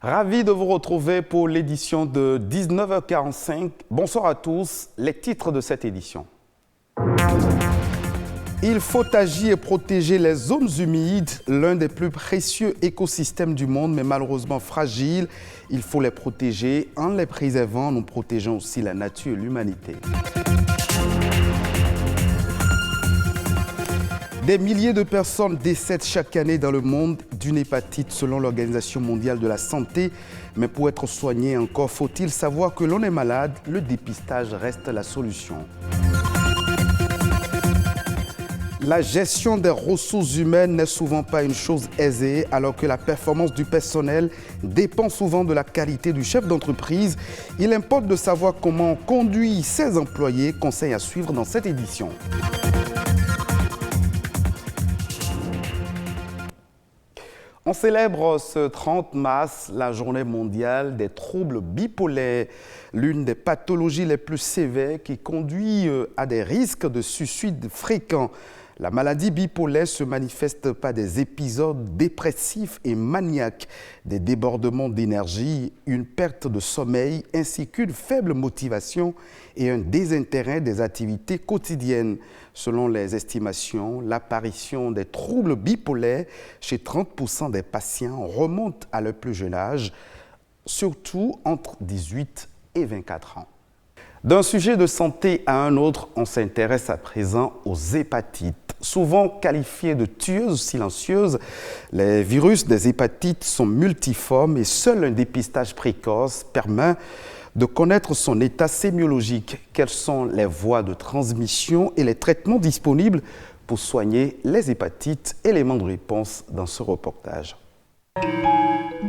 Ravi de vous retrouver pour l'édition de 19h45. Bonsoir à tous, les titres de cette édition. Il faut agir et protéger les zones humides, l'un des plus précieux écosystèmes du monde, mais malheureusement fragiles. Il faut les protéger. En les préservant, nous protégeons aussi la nature et l'humanité. Des milliers de personnes décèdent chaque année dans le monde d'une hépatite selon l'Organisation mondiale de la santé. Mais pour être soigné, encore faut-il savoir que l'on est malade. Le dépistage reste la solution. La gestion des ressources humaines n'est souvent pas une chose aisée, alors que la performance du personnel dépend souvent de la qualité du chef d'entreprise. Il importe de savoir comment on conduit ses employés. Conseil à suivre dans cette édition. On célèbre ce 30 mars la journée mondiale des troubles bipolaires, l'une des pathologies les plus sévères qui conduit à des risques de suicide fréquents. La maladie bipolaire se manifeste par des épisodes dépressifs et maniaques, des débordements d'énergie, une perte de sommeil ainsi qu'une faible motivation et un désintérêt des activités quotidiennes. Selon les estimations, l'apparition des troubles bipolaires chez 30% des patients remonte à leur plus jeune âge, surtout entre 18 et 24 ans. D'un sujet de santé à un autre, on s'intéresse à présent aux hépatites. Souvent qualifiées de tueuses silencieuses, les virus des hépatites sont multiformes et seul un dépistage précoce permet de connaître son état sémiologique. Quelles sont les voies de transmission et les traitements disponibles pour soigner les hépatites? Élément de réponse dans ce reportage.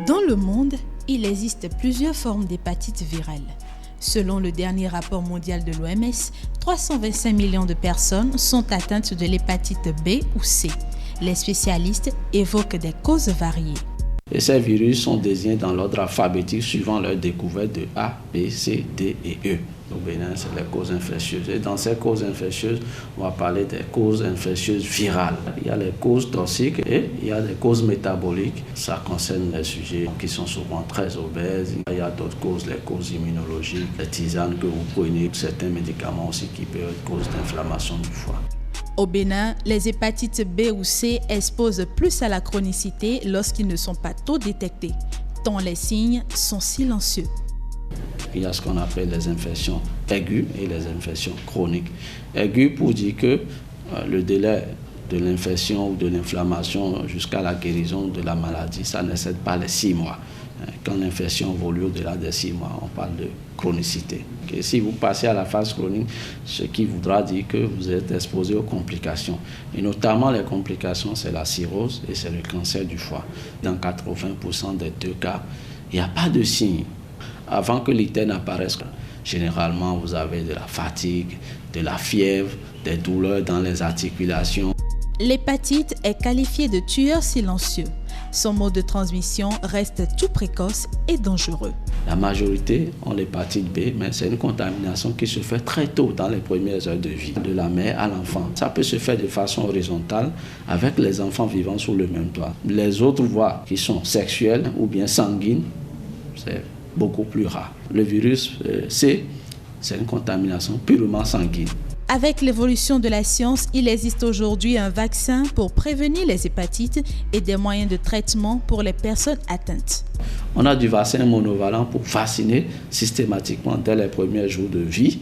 Dans le monde, il existe plusieurs formes d'hépatite virale. Selon le dernier rapport mondial de l'OMS, 325 millions de personnes sont atteintes de l'hépatite B ou C. Les spécialistes évoquent des causes variées. Et ces virus sont désignés dans l'ordre alphabétique suivant leur découverte de A, B, C, D et E. Au Bénin, c'est les causes infectieuses. Et dans ces causes infectieuses, on va parler des causes infectieuses virales. Il y a les causes toxiques et il y a des causes métaboliques. Ça concerne les sujets qui sont souvent très obèses. Il y a d'autres causes, les causes immunologiques, les tisanes que vous prenez, certains médicaments aussi qui peuvent être cause d'inflammation du foie. Au Bénin, les hépatites B ou C exposent plus à la chronicité lorsqu'ils ne sont pas tôt détectés, tant les signes sont silencieux. Il y a ce qu'on appelle les infections aiguës et les infections chroniques. Aiguës pour dire que le délai de l'infection ou de l'inflammation jusqu'à la guérison de la maladie, ça n'excède pas les 6 mois. Quand l'infection évolue au-delà des 6 mois, on parle de chronicité. Et si vous passez à la phase chronique, ce qui voudra dire que vous êtes exposé aux complications. Et notamment les complications, c'est la cirrhose et c'est le cancer du foie. Dans 80% des 2 cas, il n'y a pas de signe. Avant que l'ITER n'apparaisse, généralement, vous avez de la fatigue, de la fièvre, des douleurs dans les articulations. L'hépatite est qualifiée de tueur silencieux. Son mode de transmission reste tout précoce et dangereux. La majorité ont l'hépatite B, mais c'est une contamination qui se fait très tôt dans les premières heures de vie, de la mère à l'enfant. Ça peut se faire de façon horizontale avec les enfants vivant sous le même toit. Les autres voies qui sont sexuelles ou bien sanguines, c'est beaucoup plus rare. Le virus C, c'est une contamination purement sanguine. Avec l'évolution de la science, il existe aujourd'hui un vaccin pour prévenir les hépatites et des moyens de traitement pour les personnes atteintes. On a du vaccin monovalent pour vacciner systématiquement dès les premiers jours de vie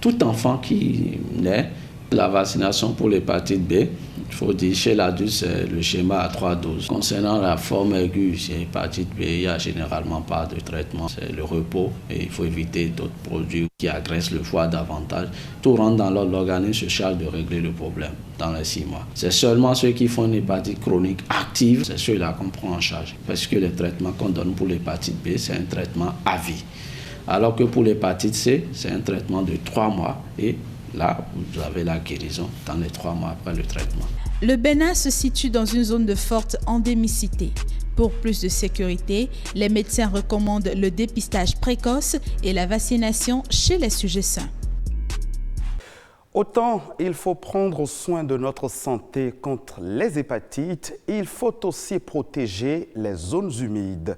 tout enfant qui naît. La vaccination pour l'hépatite B, il faut dire chez l'adulte, c'est le schéma à 3 doses. Concernant la forme aiguë, chez l'hépatite B, il n'y a généralement pas de traitement. C'est le repos et il faut éviter d'autres produits qui agressent le foie davantage. Tout rentre dans l'ordre, l'organisme se charge de régler le problème dans les 6 mois. C'est seulement ceux qui font une hépatite chronique active, c'est ceux-là qu'on prend en charge. Parce que les traitements qu'on donne pour l'hépatite B, c'est un traitement à vie. Alors que pour l'hépatite C, c'est un traitement de 3 mois et là, vous avez la guérison dans les 3 mois après le traitement. Le Bénin se situe dans une zone de forte endémicité. Pour plus de sécurité, les médecins recommandent le dépistage précoce et la vaccination chez les sujets sains. Autant il faut prendre soin de notre santé contre les hépatites, il faut aussi protéger les zones humides.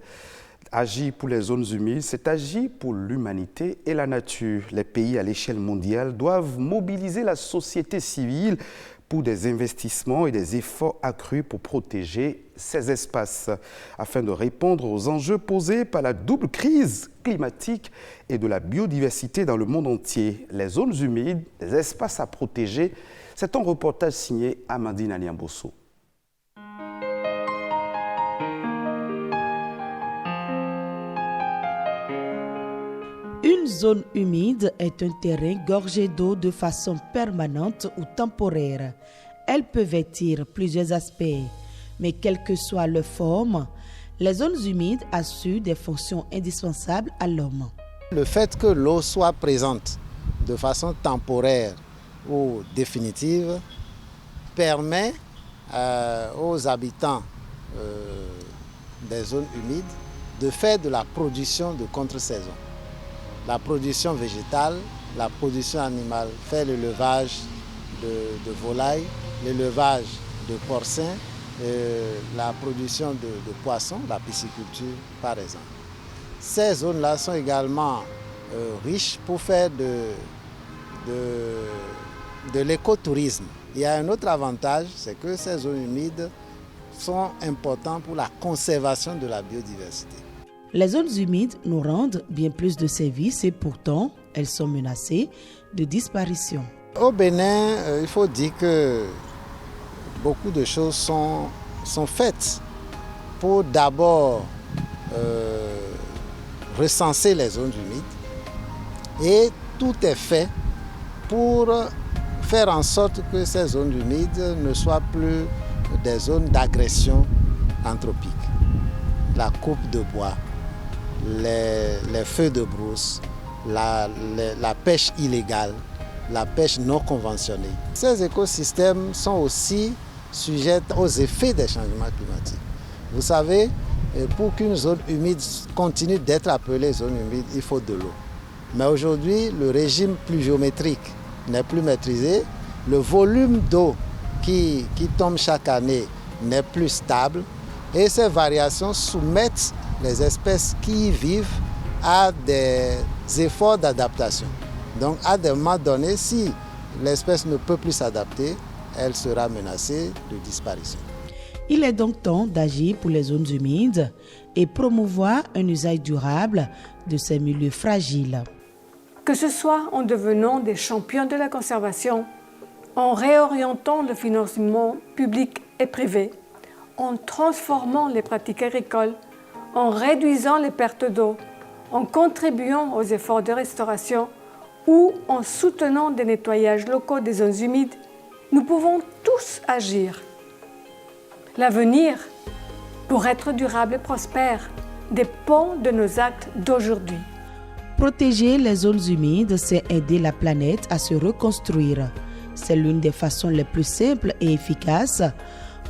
Agir pour les zones humides, c'est agir pour l'humanité et la nature. Les pays à l'échelle mondiale doivent mobiliser la société civile pour des investissements et des efforts accrus pour protéger ces espaces, afin de répondre aux enjeux posés par la double crise climatique et de la biodiversité dans le monde entier. Les zones humides, les espaces à protéger, c'est un reportage signé Amandine Aliambosso. Une zone humide est un terrain gorgé d'eau de façon permanente ou temporaire. Elle peut vêtir plusieurs aspects, mais quelle que soit leur forme, les zones humides assurent des fonctions indispensables à l'homme. Le fait que l'eau soit présente de façon temporaire ou définitive permet aux habitants des zones humides de faire de la production de contre-saison. La production végétale, la production animale, faire l'élevage de volailles, l'élevage de porcins, la production de poissons, la pisciculture par exemple. Ces zones-là sont également riches pour faire de l'écotourisme. Il y a un autre avantage, c'est que ces zones humides sont importantes pour la conservation de la biodiversité. Les zones humides nous rendent bien plus de services et pourtant, elles sont menacées de disparition. Au Bénin, il faut dire que beaucoup de choses sont faites pour d'abord recenser les zones humides et tout est fait pour faire en sorte que ces zones humides ne soient plus des zones d'agression anthropique. La coupe de bois, les feux de brousse, la pêche illégale, la pêche non conventionnée. Ces écosystèmes sont aussi sujets aux effets des changements climatiques. Vous savez, pour qu'une zone humide continue d'être appelée zone humide, il faut de l'eau. Mais aujourd'hui, le régime pluviométrique n'est plus maîtrisé, le volume d'eau qui tombe chaque année n'est plus stable et ces variations soumettent les espèces qui y vivent à des efforts d'adaptation. Donc à des moments donnés, si l'espèce ne peut plus s'adapter, elle sera menacée de disparition. Il est donc temps d'agir pour les zones humides et promouvoir un usage durable de ces milieux fragiles. Que ce soit en devenant des champions de la conservation, en réorientant le financement public et privé, en transformant les pratiques agricoles, en réduisant les pertes d'eau, en contribuant aux efforts de restauration ou en soutenant des nettoyages locaux des zones humides, nous pouvons tous agir. L'avenir, pour être durable et prospère, dépend de nos actes d'aujourd'hui. Protéger les zones humides, c'est aider la planète à se reconstruire. C'est l'une des façons les plus simples et efficaces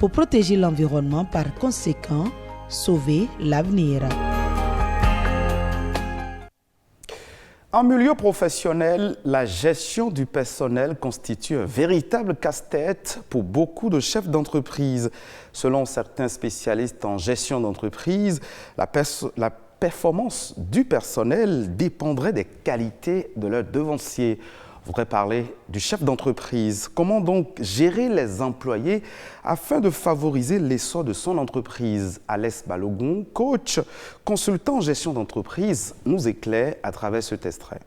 pour protéger l'environnement, par conséquent, sauver l'avenir. En milieu professionnel, la gestion du personnel constitue un véritable casse-tête pour beaucoup de chefs d'entreprise. Selon certains spécialistes en gestion d'entreprise, la performance du personnel dépendrait des qualités de leurs devanciers. On voudrait parler du chef d'entreprise. Comment donc gérer les employés afin de favoriser l'essor de son entreprise? Alès Balogun, coach, consultant en gestion d'entreprise, nous éclaire à travers cet extrait.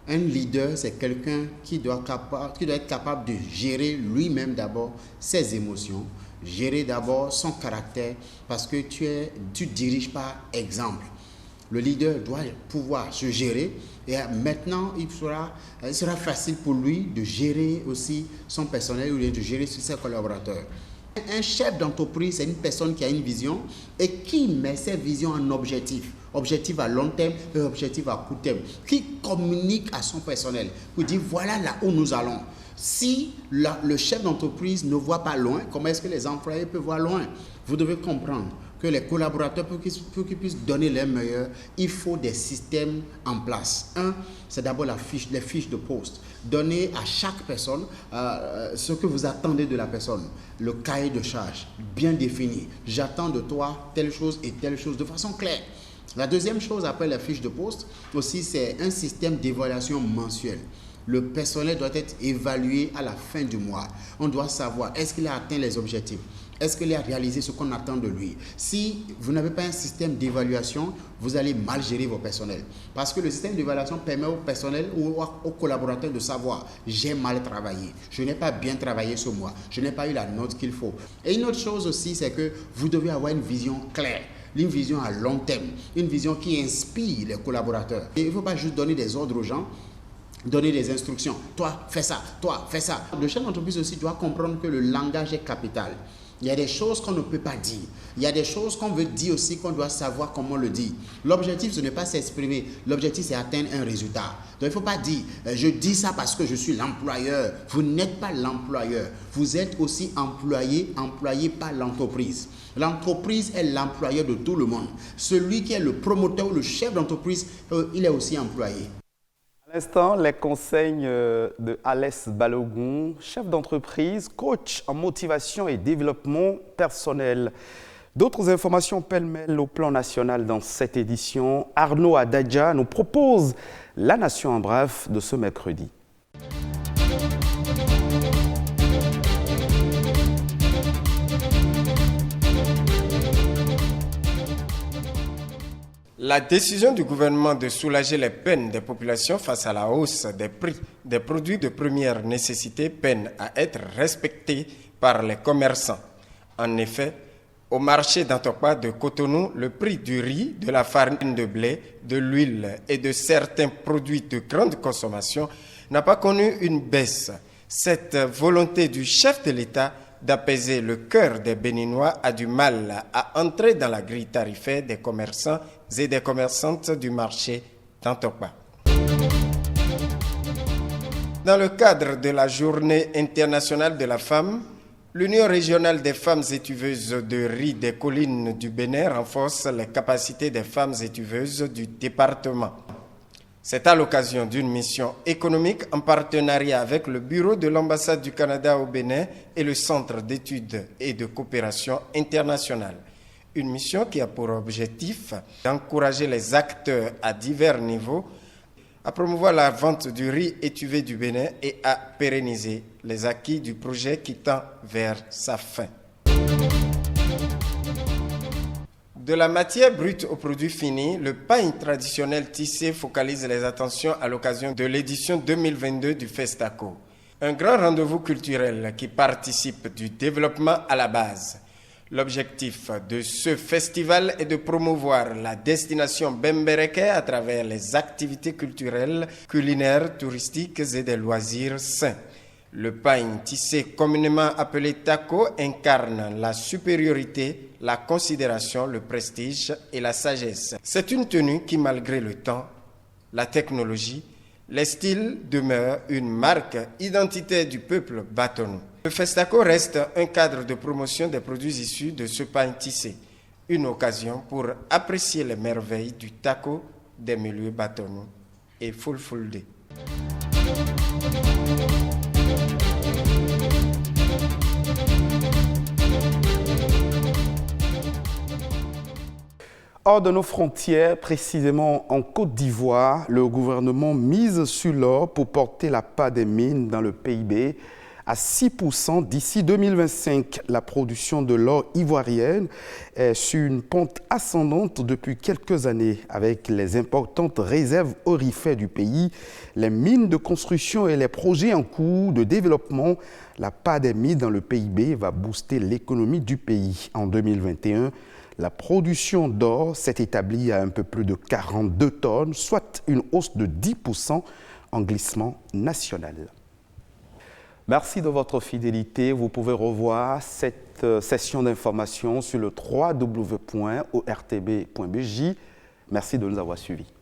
Un leader, c'est quelqu'un qui doit être capable de gérer lui-même d'abord ses émotions, gérer d'abord son caractère, parce que tu diriges par exemple. Le leader doit pouvoir se gérer et maintenant il sera facile pour lui de gérer aussi son personnel ou de gérer ses collaborateurs. Un chef d'entreprise, c'est une personne qui a une vision et qui met ses visions en objectif. Objectif à long terme et objectif à court terme. Qui communique à son personnel pour dire voilà là où nous allons. Si le chef d'entreprise ne voit pas loin, comment est-ce que les employés peuvent voir loin? Vous devez comprendre que les collaborateurs, pour qu'ils puissent donner leur meilleur, il faut des systèmes en place. Un, c'est d'abord les fiches de poste. Donnez à chaque personne ce que vous attendez de la personne. Le cahier de charge bien défini. J'attends de toi telle chose et telle chose de façon claire. La deuxième chose après la fiche de poste aussi, c'est un système d'évaluation mensuelle. Le personnel doit être évalué à la fin du mois. On doit savoir est-ce qu'il a atteint les objectifs, est-ce qu'il a réalisé ce qu'on attend de lui. Si vous n'avez pas un système d'évaluation, vous allez mal gérer vos personnels. Parce que le système d'évaluation permet au personnel ou aux collaborateurs de savoir j'ai mal travaillé, je n'ai pas bien travaillé ce mois, je n'ai pas eu la note qu'il faut. Et une autre chose aussi, c'est que vous devez avoir une vision claire. Une vision à long terme, une vision qui inspire les collaborateurs. Et il ne faut pas juste donner des ordres aux gens, donner des instructions. Toi, fais ça, toi, fais ça. Le chef d'entreprise aussi doit comprendre que le langage est capital. Il y a des choses qu'on ne peut pas dire. Il y a des choses qu'on veut dire aussi, qu'on doit savoir comment le dire. L'objectif, ce n'est pas s'exprimer. L'objectif, c'est atteindre un résultat. Donc, il ne faut pas dire, je dis ça parce que je suis l'employeur. Vous n'êtes pas l'employeur. Vous êtes aussi employé par l'entreprise. L'entreprise est l'employeur de tout le monde. Celui qui est le promoteur ou le chef d'entreprise, il est aussi employé. À l'instant, les conseils de Alès Balogun, chef d'entreprise, coach en motivation et développement personnel. D'autres informations pêle-mêle au plan national dans cette édition. Arnaud Adadja nous propose La Nation en bref de ce mercredi. La décision du gouvernement de soulager les peines des populations face à la hausse des prix des produits de première nécessité peine à être respectée par les commerçants. En effet, au marché d'Antokpa de Cotonou, le prix du riz, de la farine de blé, de l'huile et de certains produits de grande consommation n'a pas connu une baisse. Cette volonté du chef de l'État d'apaiser le cœur des Béninois a du mal à entrer dans la grille tarifaire des commerçants et des commerçantes du marché d'Antokpa. Dans le cadre de la Journée internationale de la femme, l'Union régionale des femmes étuveuses de riz des collines du Bénin renforce les capacités des femmes étuveuses du département. C'est à l'occasion d'une mission économique en partenariat avec le bureau de l'ambassade du Canada au Bénin et le Centre d'études et de coopération internationale. Une mission qui a pour objectif d'encourager les acteurs à divers niveaux à promouvoir la vente du riz étuvé du Bénin et à pérenniser les acquis du projet qui tend vers sa fin. De la matière brute au produit fini, le pain traditionnel tissé focalise les attentions à l'occasion de l'édition 2022 du Festaco. Un grand rendez-vous culturel qui participe du développement à la base. L'objectif de ce festival est de promouvoir la destination Bembereke à travers les activités culturelles, culinaires, touristiques et des loisirs sains. Le pain tissé communément appelé taco incarne la supériorité, la considération, le prestige et la sagesse. C'est une tenue qui, malgré le temps, la technologie, les styles demeurent une marque identitaire du peuple bâtonnou. Le Festaco reste un cadre de promotion des produits issus de ce pain tissé, une occasion pour apprécier les merveilles du taco des milieux bâtonnous et Fulfulde. Hors de nos frontières, précisément en Côte d'Ivoire, le gouvernement mise sur l'or pour porter la part des mines dans le PIB à 6% d'ici 2025. La production de l'or ivoirienne est sur une pente ascendante depuis quelques années. Avec les importantes réserves aurifères du pays, les mines de construction et les projets en cours de développement, la part des mines dans le PIB va booster l'économie du pays. En 2021, la production d'or s'est établie à un peu plus de 42 tonnes, soit une hausse de 10% en glissement national. Merci de votre fidélité. Vous pouvez revoir cette session d'information sur le www.ortb.bj. Merci de nous avoir suivis.